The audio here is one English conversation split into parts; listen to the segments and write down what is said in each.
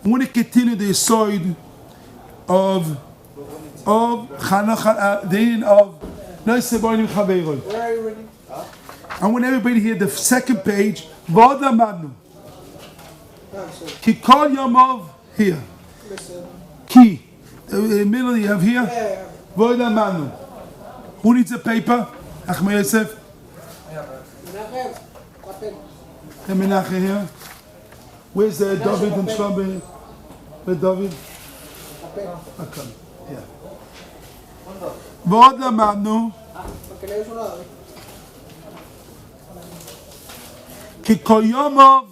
I want to continue the side of the end of Noisei Boilim Chaveiroi. Where are you reading? I want everybody here, the second page. V'od lamadnu. Ki kol yomov here. Ki. The middle you have here. V'od lamadnu. Who needs a paper? Achmei Yosef. Menachem here. Where's David and Shlomo? Where's David? Okay. Yeah. V'od lamadnu. Ki kol yomov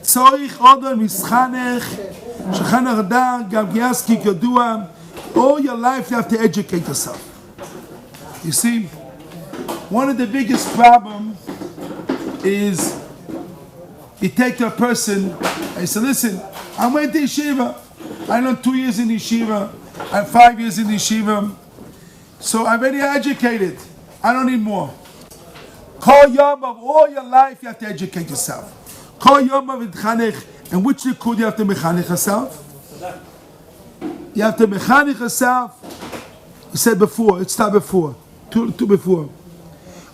tzorich odon mischanech shechanech da gam giaski kedua. All your life you have to educate yourself. You see, one of the biggest problems is you take a person and you say, listen, I went to yeshiva. I learned 2 years in yeshiva. I'm 5 years in yeshiva. So I'm very educated. I don't need more. Kol yom of all your life you have to educate yourself. Kol yom of itchanech. And which likud you have to mechanech yourself? You have to mechanech yourself. You said before. It's not before. Two before.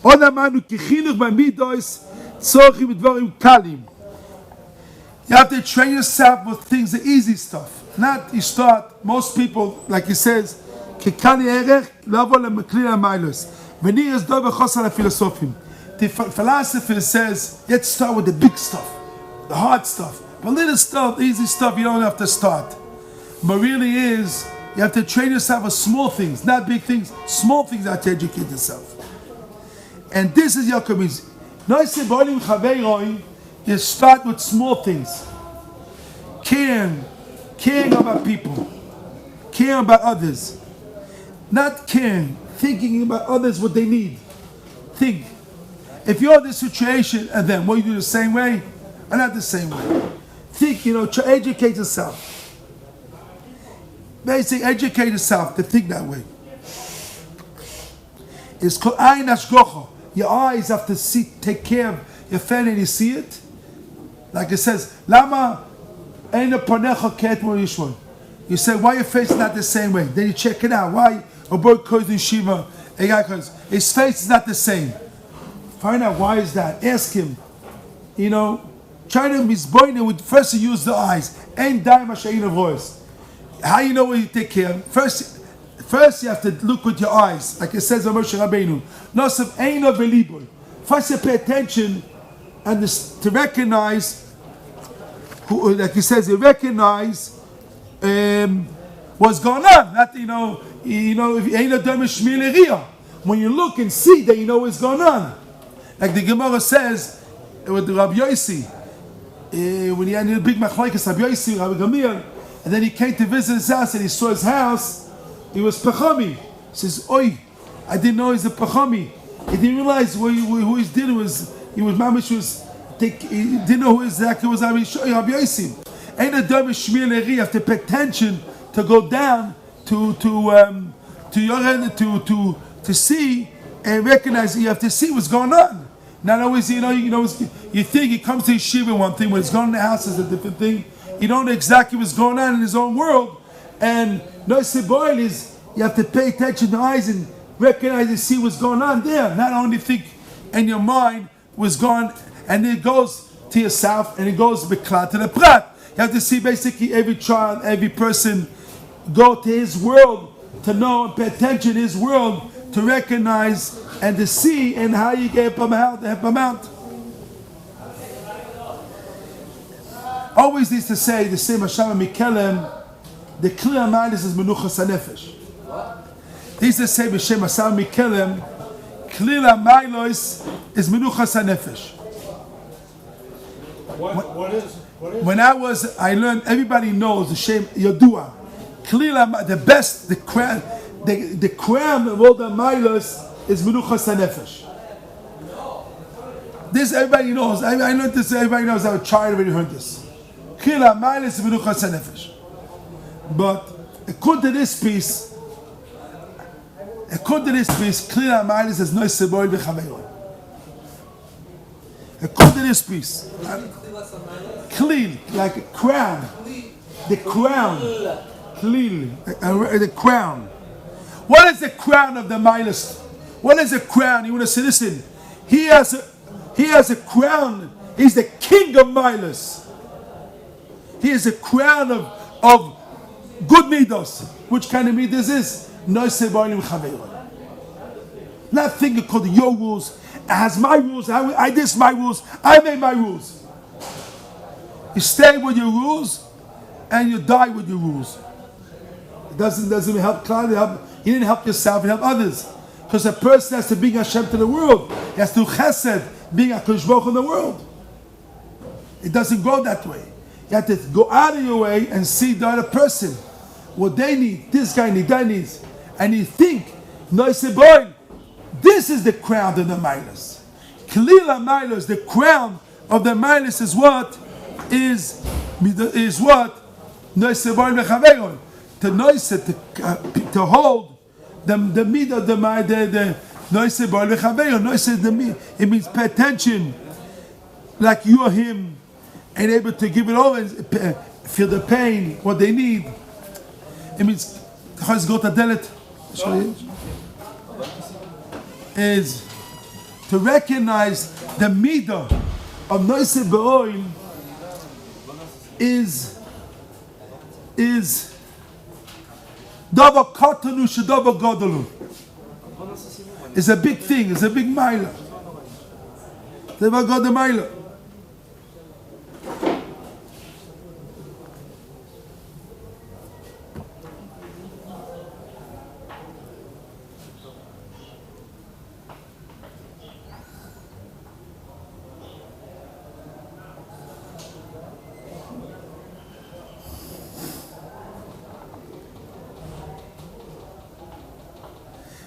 Od amanu ki chinuch b'midos tzorchim b'dvarim kalim. You have to train yourself with things, the easy stuff. Not you start. Most people, like he says, the philosopher says, let's start with the big stuff, the hard stuff. But little stuff, easy stuff, you don't have to start. But really is, you have to train yourself with small things, not big things, small things that to educate yourself. And this is your community. You start with small things. Caring about people, caring about others. Not caring, thinking about others, what they need. Think. If you're in this situation, and then will you do the same way? Or not the same way? Think, educate yourself. Basically, educate yourself to think that way. It's called ayin hashgocha. Your eyes have to see, take care of your family, and you see it. Like it says, Lama eina panecha ke'etmol yishmon. You say, why your face is not the same way? Then you check it out. Why a boy goes in Shiva, a guy goes, his face is not the same. Find out why is that. Ask him. Try to misboin with first you use the eyes. Ain't daim ashayin of voice. How you know when you take care? First you have to look with your eyes. Like it says in Moshe Rabbeinu. Nosav eino v'liboy. First you pay attention and to recognize, like he says, you recognize what's going on. Not if you ain't a dumb shmil. When you look and see, that you know what's going on. Like the Gemara says with Rabbi Yossi, when he had a big machlokes, Rabbi Yossi, Rabbi Gamliel, and then he came to visit his house and he saw his house. He was pachami. He says, "Oi, I didn't know he's a pachami." He didn't realize who his dinner was. He didn't know who exactly was Rabbi Yossi. Ain't a dumb shmir. You have to pay attention to go down to see and recognize. You have to see what's going on. Not always, you think he comes to yeshiva one thing, when he's going to the house is a different thing. You don't know exactly what's going on in his own world. And Noisei Boil is you have to pay attention to the eyes and recognize and see what's going on there. Not only think in your mind what's going, and it goes to yourself and it goes b'klat to the prat. You have to see basically every child, every person go to his world to know and pay attention to his world to recognize and to see and how you get help them out. Always needs to say the same Hashem Mikelem, the clear mind is menuchas hanefesh. These to say b'shem Hashem Mikelem, clear mailos is menuchas hanefesh. What is? When I learned, everybody knows the Shem Yodua. Clearly, the best, the crown of all the milos is Menuchas HaNefesh. This everybody knows. I learned this, everybody knows. I was trying already heard this. Clearly, milos is Menuchas HaNefesh. But according to this piece, clearly milos is Noisei Boil v'Chaveiroi. According to this piece, clean, like a crown. The crown. Clean, the crown. What is the crown of the Milas? What is the crown? You want to say, listen, he has a crown. He's the king of Milas. He is a crown of good midos. Which kind of midos is? Not thinking according to your rules. It has my rules. I this my rules. I made my rules. You stay with your rules, and you die with your rules. It doesn't help Klal. You didn't help yourself. You help others. Because a person has to bring Hashem to the world. He has to chesed, being a Kodesh Baruch in the world. It doesn't go that way. You have to go out of your way and see the other person. What they need, this guy needs, that needs. And you think, boy, this is the crown of the Milas. Kalila Milas, the crown of the Milas is what? Is what? To hold the mid of the it means pay attention, like you or him, and able to give it over and feel the pain, what they need. It means is to recognize the midah of noise be'oil is davar katanu shedavar gadolu. It's a big thing. It's a big mila. Davar gadol mila.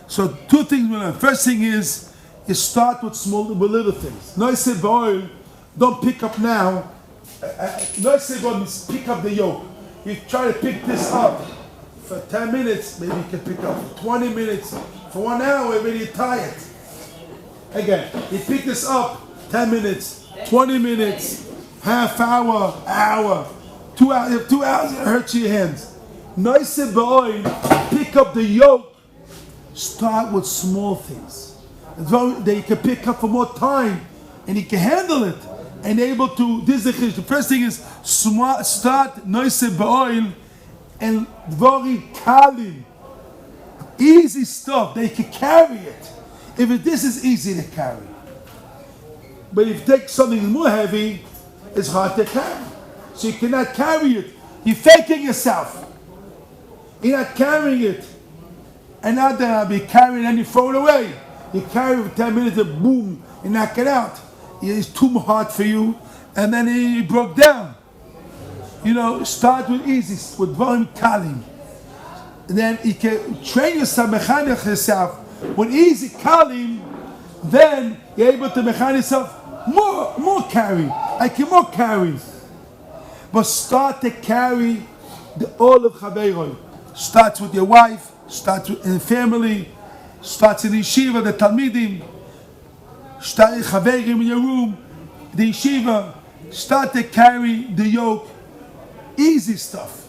So two things we learn. First thing is, you start with little things. Noise boil, don't pick up now. Noise boil means pick up the yoke. You try to pick this up for 10 minutes, maybe you can pick up for 20 minutes. For 1 hour, maybe you're tired. Again, you pick this up 10 minutes, 20 minutes, half hour, 2 hours. You have 2 hours, it hurts your hands. Noise boil, pick up the yoke. Start with small things that you can pick up for more time, and you can handle it and able to. This is the first thing is start noise ba'oil and very kalim, easy stuff that you can carry it. This is easy to carry, but if you take something more heavy, it's hard to carry. So you cannot carry it. You're faking yourself. You're not carrying it. And not that I'll be carrying and you throw it away. You carry it for 10 minutes and boom, you knock it out. It's too hard for you, and then you broke down. Start with easy, with very kalim. And then you can train yourself, mechanic yourself with easy kalim. Then you're able to mechanic yourself more carry. I can more carry. But start to carry all of Chaveiroi. Starts with your wife. Starts in family, starts in yeshiva, the talmidim, start chaverim in your room, the yeshiva, start to carry the yoke, easy stuff.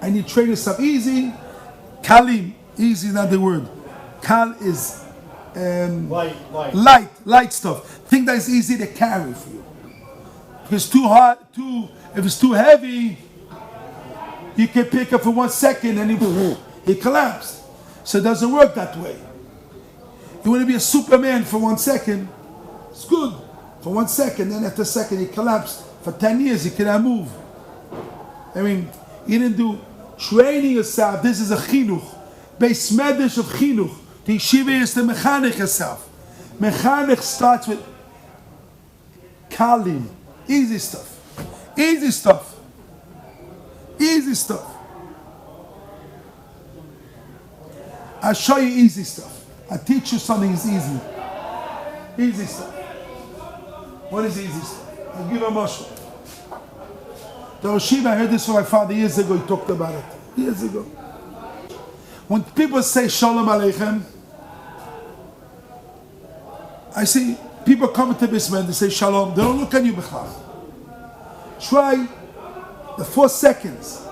And you train yourself easy, kalim, easy is not the word. Kal is light stuff. Think that is easy to carry for you. If it's too hard, if it's too heavy, you can pick up for 1 second and it collapsed. So it doesn't work that way. You want to be a Superman for 1 second, it's good. For 1 second, then after a second, it collapsed. For 10 years, you cannot move. You didn't do training yourself. This is a chinuch. Beis medrash of chinuch. The yeshiva is to mechanic yourself. Mechanic starts with kalim. Easy stuff. Easy stuff. Easy stuff. I'll show you easy stuff. I'll teach you something is easy. Easy stuff. What is easy stuff? I'll give a mashal. The Rosh Yeshiva, I heard this from my father years ago. He talked about it. Years ago. When people say Shalom Aleichem, I say, people come into Bisman, they say shalom, they don't look at you b'chal. Try the 4 seconds.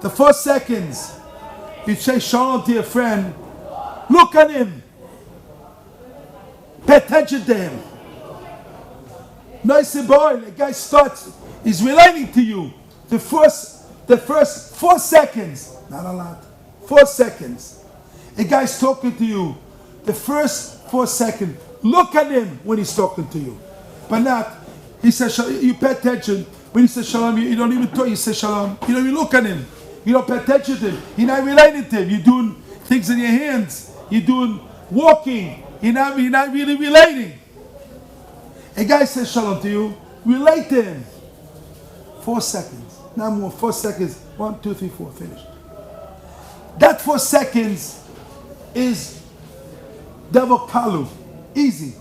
The 4 seconds you say shalom to your friend, look at him. Pay attention to him. Nice boy, the guy starts, he's relating to you. The first 4 seconds, not a lot, 4 seconds. A guy's talking to you. The first 4 seconds, look at him when he's talking to you. But not, he says, you pay attention. When he says shalom, you don't even talk, you say shalom. You don't even look at him. You don't pay attention to him. You're not relating to him. You're doing things in your hands. You're doing walking. You're not really relating. A guy says shalom to you, relate to him. 4 seconds. Not more. 4 seconds. 1, 2, 3, 4. Finished. That 4 seconds is double kalu. Easy.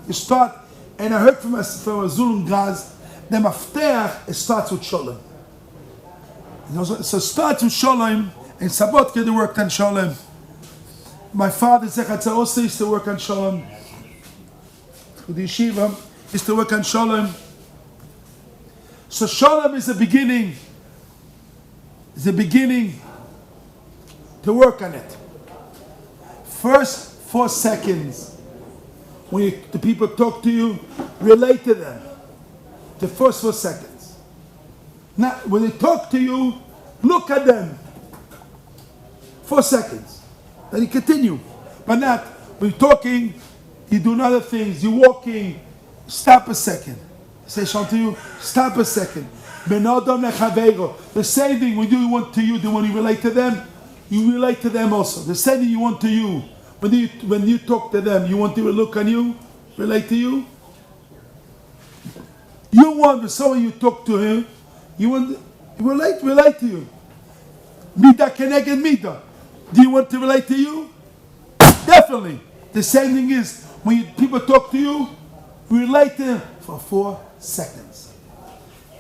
You start, and I heard from a Zulum Gaz, the mafteach, it starts with shalom. So it starts with shalom, and Sabbath they worked on shalom. My father Zechatza also used to work on shalom. The yeshiva used to work on shalom. So shalom is the beginning. It's the beginning to work on it. First 4 seconds, when the people talk to you, relate to them. The first 4 seconds. Now, when they talk to you, look at them. 4 seconds. Then you continue. But not, when you're talking, you're doing other things, you're walking, stop a second. Say shalom to you, stop a second. The same thing when you want to you, when you relate to them, you relate to them also. The same thing you want to you. When you talk to them, you want to look on you, relate to you. You want when someone you talk to him, you want to relate to you. Mida keneged mida. Do you want to relate to you? Definitely. The same thing is when people talk to you, relate to them for 4 seconds.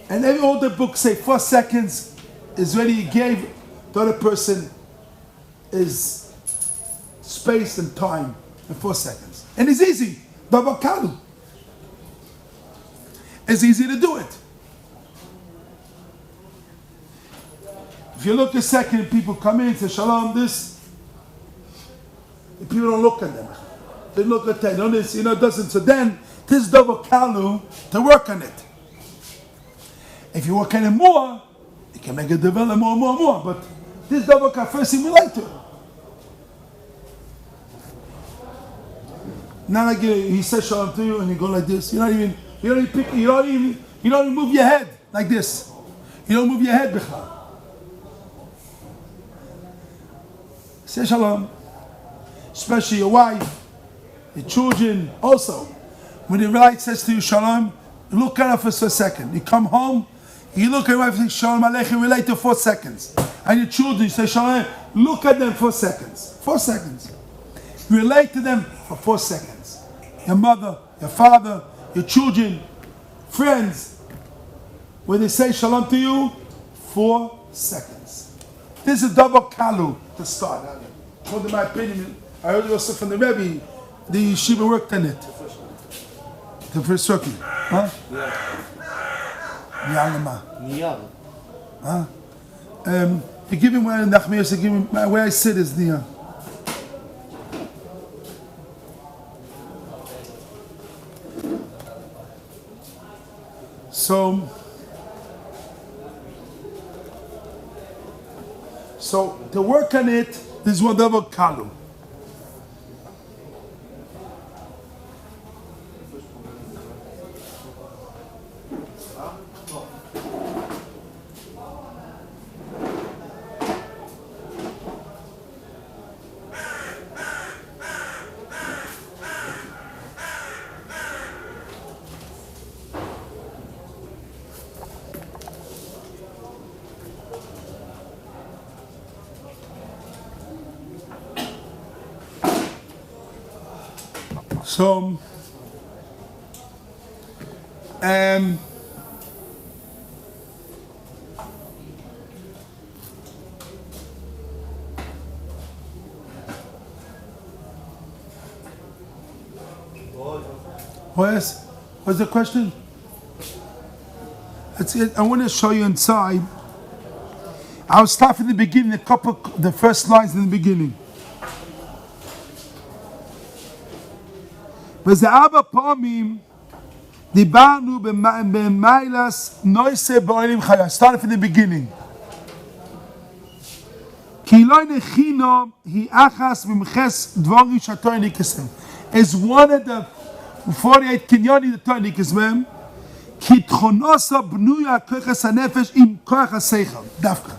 And all the books say 4 seconds is when you gave the other person is space and time in 4 seconds. And it's easy. Double kalu. It's easy to do it. If you look a second, people come in and say shalom, this. And people don't look at them. They look at that. Notice, it doesn't. So then, this double kalu to work on it. If you work on it more, you can make it develop more. But this double kalu, first thing we like to. Not like he says shalom to you and you go like this. You don't even move your head like this. You don't move your head b'chal. Say shalom. Especially your wife, your children also. When the right says to you shalom, look at her for a second. You come home, you look at your wife and say shalom aleichem, relate to 4 seconds. And your children, you say shalom, look at them 4 seconds. 4 seconds. Relate to them for 4 seconds. Your mother, your father, your children, friends, when they say shalom to you, 4 seconds. This is double kalu to start. According to my opinion, I heard it also from the Rebbe, the yeshiva worked on it. The first circuit. Huh? Yeah. Huh? You give him where Nachmias, you give him where I sit is Nia. So to work on it, this is whatever kalu. So, What's the question? That's it. I want to show you inside. I'll start from the beginning, the first lines in the beginning. וזה פעמים דיברנו במיילס נויסה באוהלים חיה. Started from the beginning. כי לא נכינו היא אחס במחס דבורי שהתואר ניקסם. Is one of the 48 קניונים התואר ניקסם. כי תכונוסו בנויה כוחס הנפש עם כוח השכל. דווקא.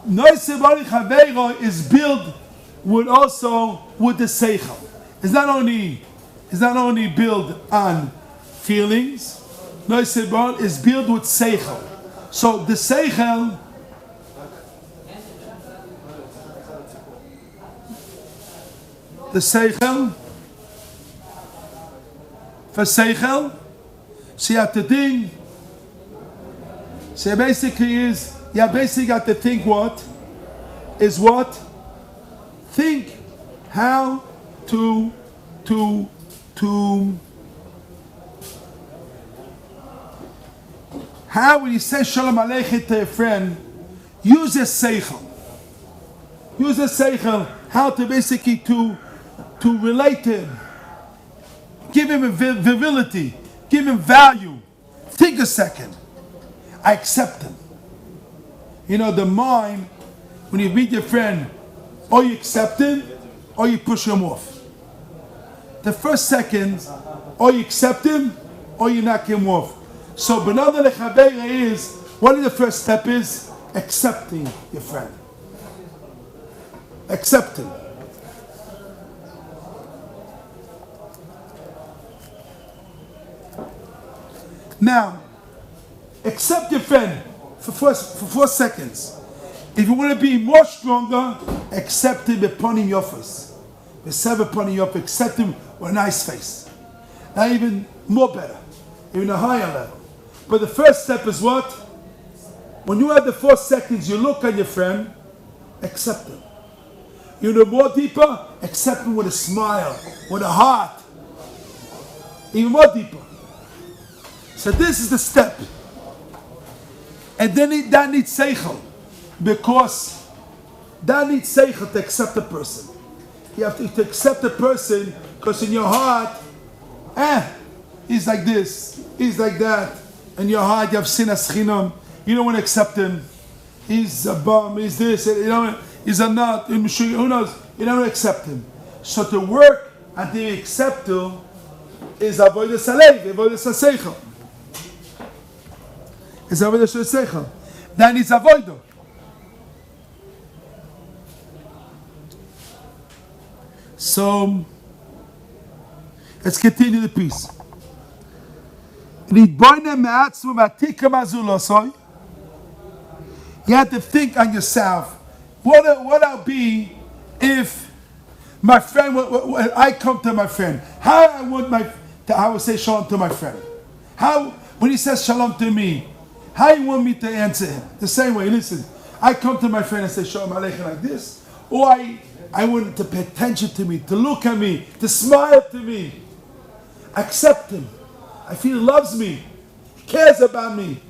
נויסה באוהלים חברו is built with the seichel. It's not only built on feelings. Noisei Baal is built with seichel. So the seichel, for seichel, so you have to think. So basically you have to think what? Think how to how when you say Shalom Aleichem to a friend, use a seichel. Use a seichel, how to basically to relate to him. Give him a virility. Give him value. Think a second. I accept him. The mind, when you meet your friend, or you accept him, or you push him off. The first second, or you accept him, or you knock him off. So, Benada Lechabeira is, what is the first step is? Accepting your friend. Accepting. Now, accept your friend for 4 seconds. If you want to be more stronger, accept him upon your face. Accept him with a nice face. Not even more better, even a higher level. But the first step is what? When you have the 4 seconds, you look at your friend, accept him. You know more deeper, accept him with a smile, with a heart. Even more deeper. So this is the step. And then that needs seichel. Because that needs seichel to accept the person. You have to accept the person because in your heart, he's like this, he's like that. In your heart, you have sinas chinam. You don't want to accept him. He's a bum, he's this, he's a nut, who knows? You don't want to accept him. So to work until you accept him is avodas halev, avodas haseichel. Is avodas haseichel. Then it's avodah. So, let's continue the piece. You have to think on yourself. What I'll be if my friend, when I come to my friend, how I would say shalom to my friend. How, when he says shalom to me, how you want me to answer him? The same way, listen, I come to my friend and say shalom aleichem like this, or I want him to pay attention to me, to look at me, to smile to me. Accept him. I feel he loves me. He cares about me.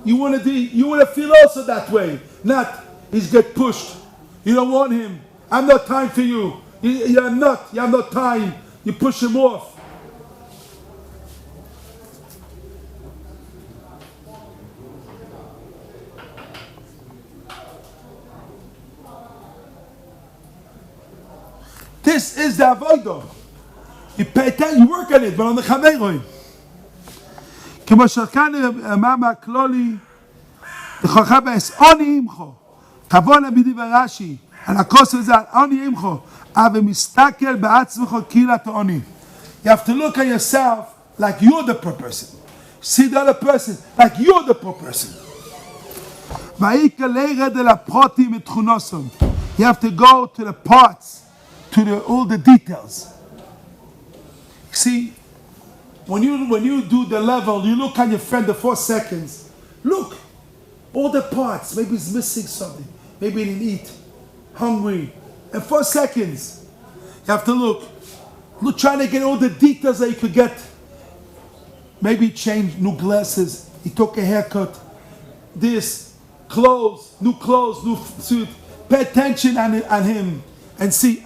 You want to feel also that way. Not, he's get pushed. You don't want him. I have no time for you. You're not. You have no time. You push him off. This is the avodah. You pay attention, you work on it, but on the chaveroi. כמו שכאן אמר הכלולי, לכוחה בעש, עוני עמכו. כבון בדברי רש"י, על הכוס הזה, עוני עמכו. אבל מסתכל בעצמך כאילו אתה עוני. You have to look at yourself like you're the poor person. See the other person like you're the poor person. והעיקר לירד אל הפרוטים ותכונוסם. You have to go to the parts, to all the details. See, when you do the level, you look at your friend the 4 seconds. Look, all the parts. Maybe he's missing something. Maybe he didn't eat, hungry. In 4 seconds, you have to look. trying to get all the details that he could get. Maybe he changed new glasses. He took a haircut. This, clothes, new suit. Pay attention on him and see,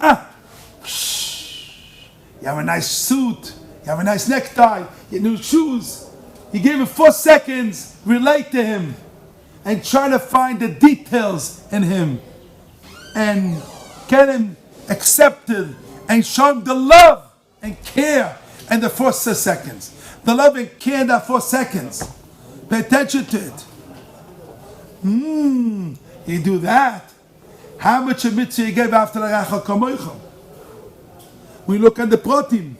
you have a nice suit. You have a nice necktie. You have new shoes. You gave him 4 seconds. Relate to him. And try to find the details in him. And get him accepted. And show him the love and care in the 4 seconds. The love and care in that 4 seconds. Pay attention to it. You do that. How much a mitzvah you gave after the Racha Kamoicha? We look at the protein.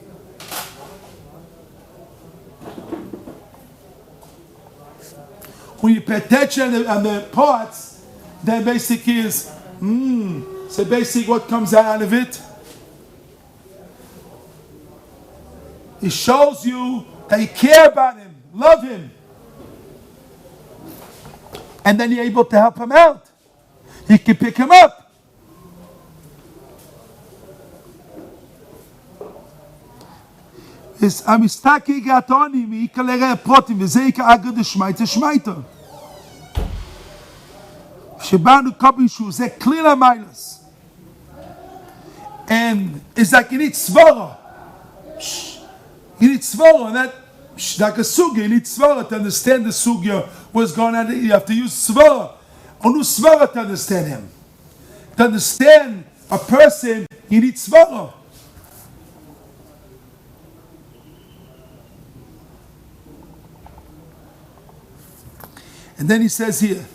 When you pay attention on the parts, then basically is, so basically what comes out of it? It shows you that you care about him, love him. And then you're able to help him out. You can pick him up. Is amistaki gatoni mi ikalere protim v'zeika agad shmaita shmaita. Shebanu kabishu ze klila milas. And it's like you need svara. You need svara, and that like a sugya. You need svara to understand the sugya. What's going on? You have to use svara. Only svara to understand him. To understand a person, you need svara. And then he says here,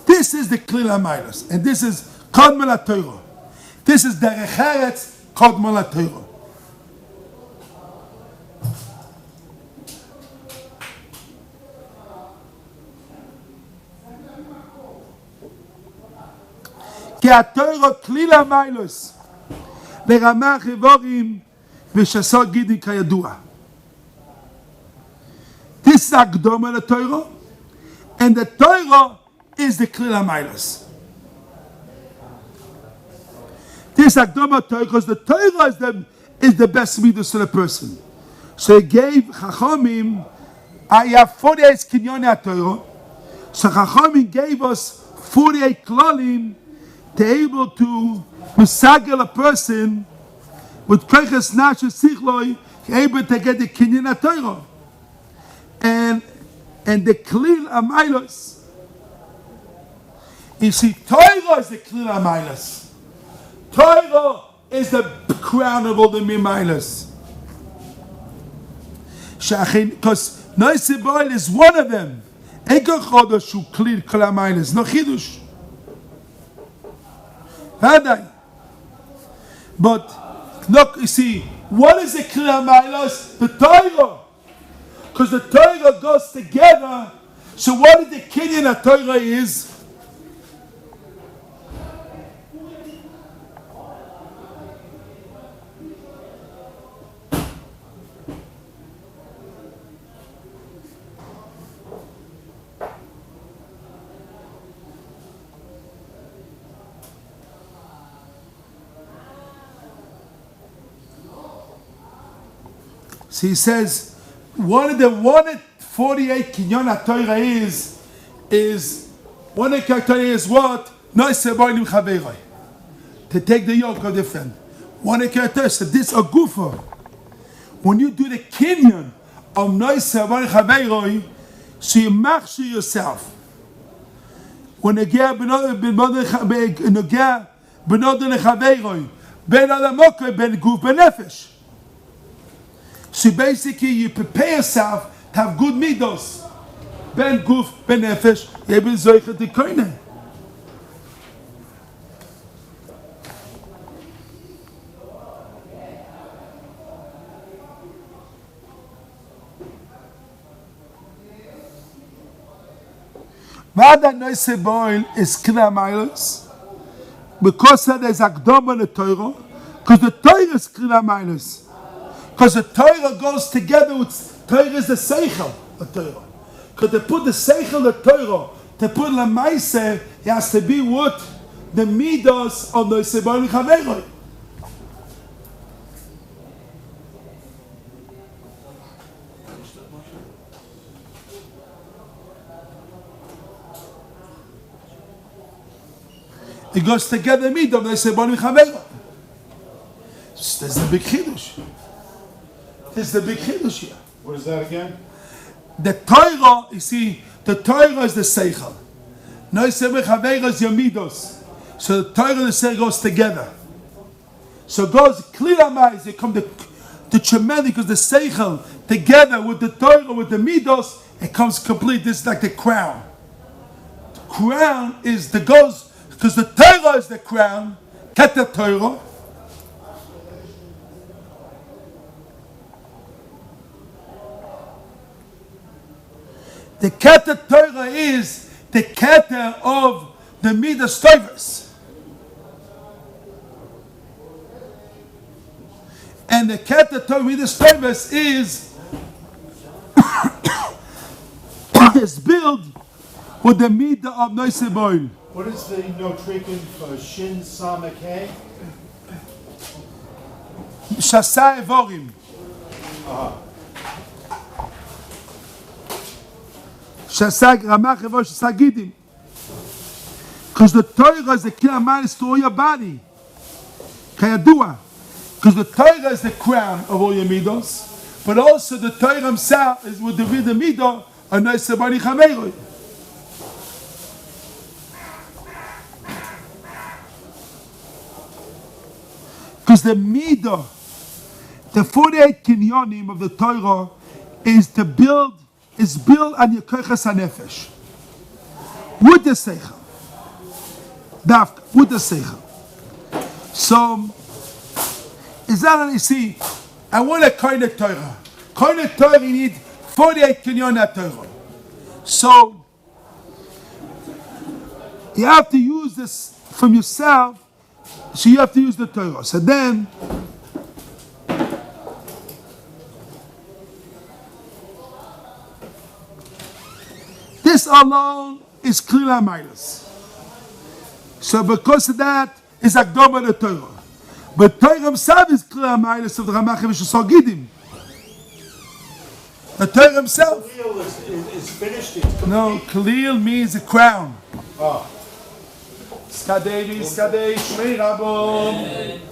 this is the klil hamaylos, and this is kodma laTorah. This is derech eretz kodma laTorah. כי התורה כליל המיילוס לרמה חיבורים ושסות גידים כידוע. This is הקדומה לתורה, and the Torah is the כליל המיילוס. This is הקדומה לתורה because the Torah is the best midas to the person. So he gave Chachamim, I have 48 kinyoni HaTorah, so Chachamim gave us 48 klalim to able to misagel a person with koiches nashe sichloi, able to get the kinyan HaTorah. And the klil hamaylos. You see, Torah is the klil hamaylos. Torah is the crown of all the mimaylos. Because Noisei Boil is one of them. Ego chodosh hu klil hamaylos. No chidush. But look, you see, what is the Klil HaMailos? The Torah. Because the Torah goes together. So what is the Kinyan HaTorah is? So he says, one of 48 kinyon HaTorah is one of the HaTorah is what? Noisei Boilim Chaveroi. To take the yoke of the friend. One of the HaTorah, so this a gufa. When you do the kinyon of Noisei Boilim Chaveroi, so you machshir yourself. When you get b'nodin Chaveroi, ben adamokoi, ben guf, ben nefesh. So basically, you prepare yourself to have good midos. Ben guf, ben nefesh, yebin zoichet dikoine. Why that Noisei Boil is Klil HaMailos? Because there's Akdoma in the Torah. Because the Torah is Klil HaMailos. Because the Torah goes together with Torah is the Seichel of Torah. Because to put the Seichel of Torah, to put the Maaseh, it has to be what? The Midos of Noisei Boil Chaveroi. It goes together, midam. They say, "Bani Chaveira." There's the big chiddush. There's the big chiddush here. What is that again? The Torah, you see, the Torah is the seichel. No, it's the Chaveira is your midos. So the Torah and the seichel goes together. So it goes clear amayis. You come to tremendous because the seichel together with the Torah with the midos, it comes complete. This is like the crown. The crown is the goes because the Torah is the crown. Get the Torah. The Keter Torah is the Keter of the Midas Tovos. And the Keter Torah Midas Tovos is built with the Midah of Noiseboil. What is the notrican for Shin Samake? Shasai Evorim. Shasag Ramach Evosh Sagidim. Because the Torah is the Kiyah to all your body. Kayadua. Because the Torah is the crown of all your midos, but also the Torah himself is with the midah of Noisebani Chameiroi. Because the midah, the 48 kinyonim of the Torah is built on your kochas hanefesh. With the seichel. Dafka, with the seichel. So, is that, you see, I want a koine Torah. Koine Torah, you need 48 kinyon Torah. So, you have to use this from yourself, so you have to use the Torah. So then, this alone is Klila Milas. So because of that, is Akdoma the Torah. But Torah himself is Klila Milas of the Ramach V'Shasagidim. The Torah himself. Khalil is finished. No, Khalil means a crown. Oh. Skadei, Shmei Rabbo.